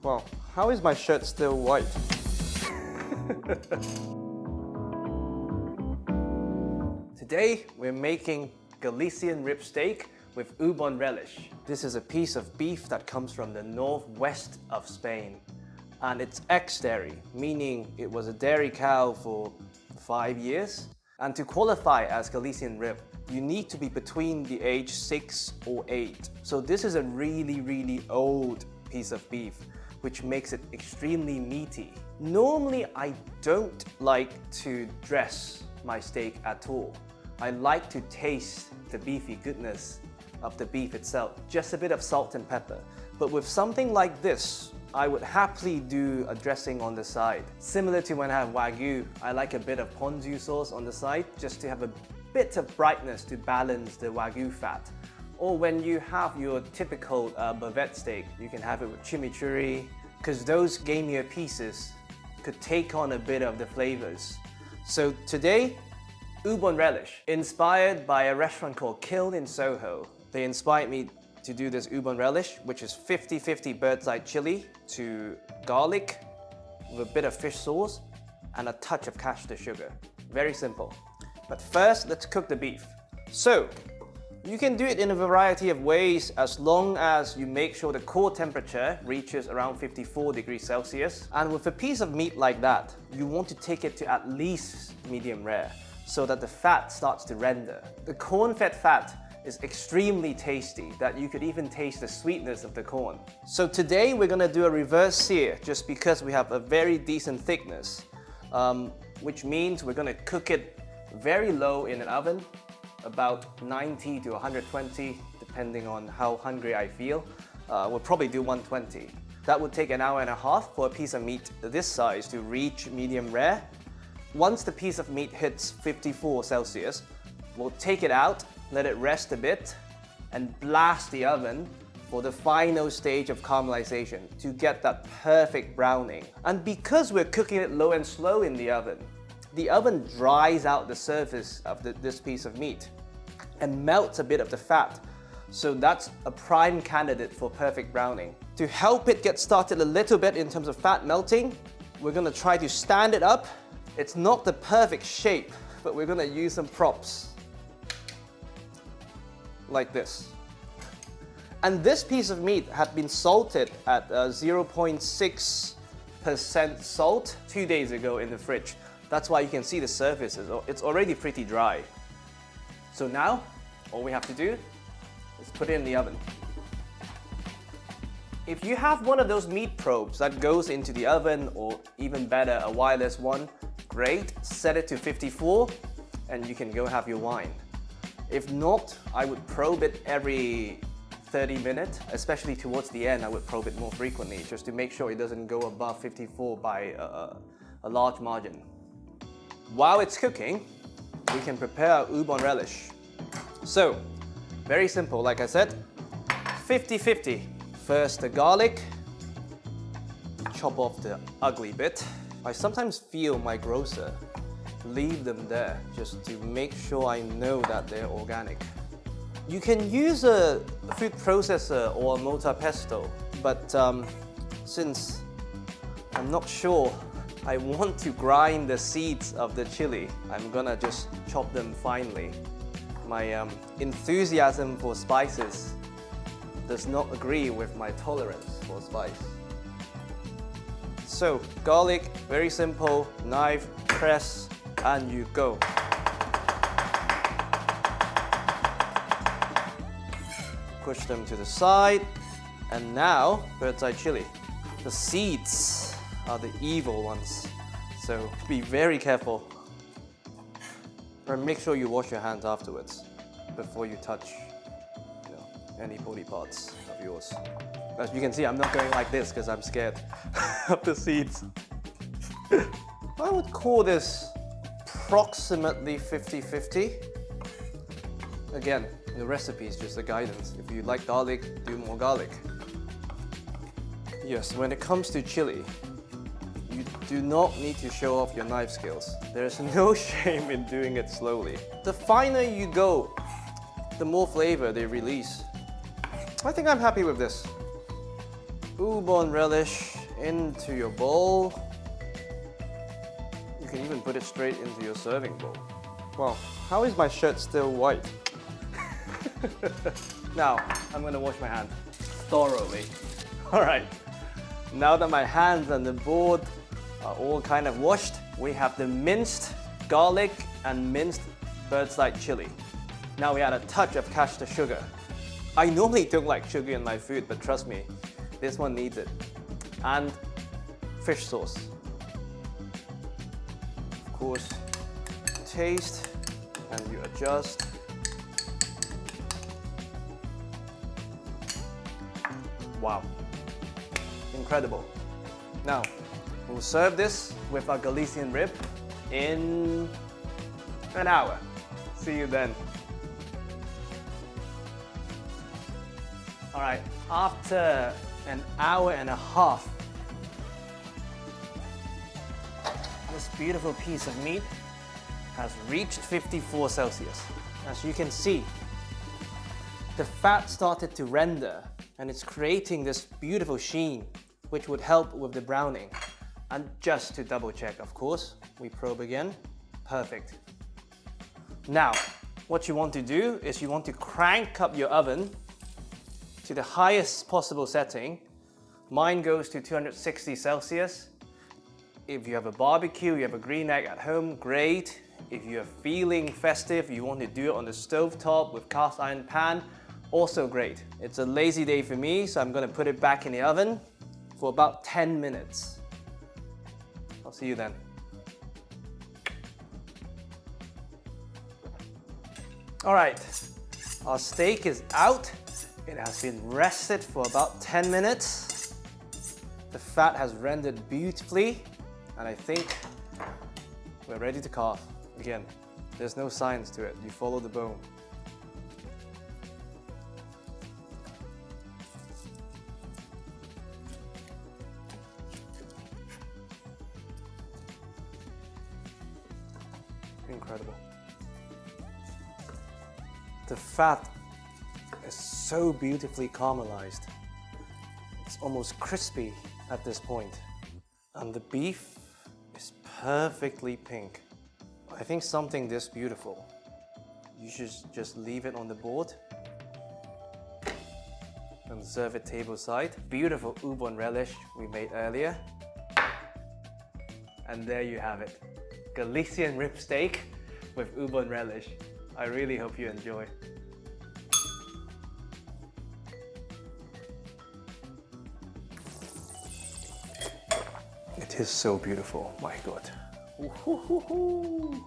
Wow, how is my shirt still white? Today, we're making Galician rib steak with ubon relish. This is a piece of beef that comes from the northwest of Spain. And it's ex-dairy, meaning it was a dairy cow for 5 years. And to qualify as Galician rib, you need to be between the age 6 or 8. So this is a really old piece of beef, which makes it extremely meaty. Normally, I don't like to dress my steak at all. I like to taste the beefy goodness of the beef itself, just a bit of salt and pepper. But with something like this, I would happily do a dressing on the side. Similar to when I have Wagyu, I like a bit of ponzu sauce on the side, just to have a bit of brightness to balance the Wagyu fat. Or when you have your typical bavette steak, you can have it with chimichurri, because those gamier pieces could take on a bit of the flavors. So today, ubon relish, inspired by a restaurant called Kiln in Soho. They inspired me to do this ubon relish, which is 50-50 bird's eye chili to garlic with a bit of fish sauce and a touch of castor sugar. Very simple. But first, let's cook the beef. So, you can do it in a variety of ways as long as you make sure the core temperature reaches around 54 degrees Celsius. And with a piece of meat like that, you want to take it to at least medium rare so that the fat starts to render. The corn-fed fat is extremely tasty, that you could even taste the sweetness of the corn. So today we're gonna do a reverse sear just because we have a very decent thickness, which means we're gonna cook it very low in an oven, about 90 to 120, depending on how hungry I feel. We'll probably do 120. That would take an hour and a half for a piece of meat this size to reach medium rare. Once the piece of meat hits 54 Celsius, we'll take it out, let it rest a bit, and blast the oven for the final stage of caramelization to get that perfect browning. And because we're cooking it low and slow in the oven dries out the surface of this piece of meat and melts a bit of the fat. So that's a prime candidate for perfect browning. To help it get started a little bit in terms of fat melting, we're gonna try to stand it up. It's not the perfect shape, but we're gonna use some props. Like this. And this piece of meat had been salted at 0.6% salt 2 days ago in the fridge. That's why you can see the surface, it's already pretty dry. So now, all we have to do is put it in the oven. If you have one of those meat probes that goes into the oven, or even better, a wireless one, great, set it to 54 and you can go have your wine. If not, I would probe it every 30 minutes, especially towards the end. I would probe it more frequently just to make sure it doesn't go above 54 by a large margin. While it's cooking, we can prepare our ubon relish. So, very simple, like I said, 50-50. First the garlic, chop off the ugly bit. I sometimes feel my grocer leave them there just to make sure I know that they're organic. You can use a food processor or a mortar pesto, but since I'm not sure I want to grind the seeds of the chili, I'm gonna just chop them finely. My enthusiasm for spices does not agree with my tolerance for spice. So, garlic, very simple, knife, press, and you go. Push them to the side, and now bird's eye chili. The seeds are the evil ones, so be very careful. And make sure you wash your hands afterwards before you touch any body parts of yours. As you can see, I'm not going like this because I'm scared of the seeds. I would call this approximately 50-50. Again, the recipe is just a guidance. If you like garlic, do more garlic. Yes, when it comes to chili, you do not need to show off your knife skills. There's no shame in doing it slowly. The finer you go, the more flavor they release. I think I'm happy with this. Ubon relish into your bowl. You can even put it straight into your serving bowl. Wow, how is my shirt still white? Now, I'm gonna wash my hands thoroughly. All right, now that my hands and the board are all kind of washed, we have the minced garlic and minced bird's eye chili. Now we add a touch of caster sugar. I normally don't like sugar in my food, but trust me, this one needs it. And fish sauce. Of course, taste, and you adjust. Wow, incredible. Now, we'll serve this with our Galician rib in an hour. See you then. All right, after an hour and a half, this beautiful piece of meat has reached 54 Celsius. As you can see, the fat started to render and it's creating this beautiful sheen, which would help with the browning. And just to double check, of course, we probe again. Perfect. Now, what you want to do is you want to crank up your oven to the highest possible setting. Mine goes to 260 Celsius. If you have a barbecue, you have a green egg at home, great. If you're feeling festive, you want to do it on the stovetop with cast iron pan, also great. It's a lazy day for me, so I'm gonna put it back in the oven for about 10 minutes. I'll see you then. All right, our steak is out. It has been rested for about 10 minutes. The fat has rendered beautifully, and I think we're ready to carve. Again, there's no science to it. You follow the bone. Incredible. The fat is so beautifully caramelized. It's almost crispy at this point. And the beef is perfectly pink. I think something this beautiful, you should just leave it on the board and serve it tableside. Beautiful Ubon relish we made earlier. And there you have it. Galician rib steak with Ubon relish. I really hope you enjoy. It is so beautiful, my God. Ooh, hoo, hoo, hoo.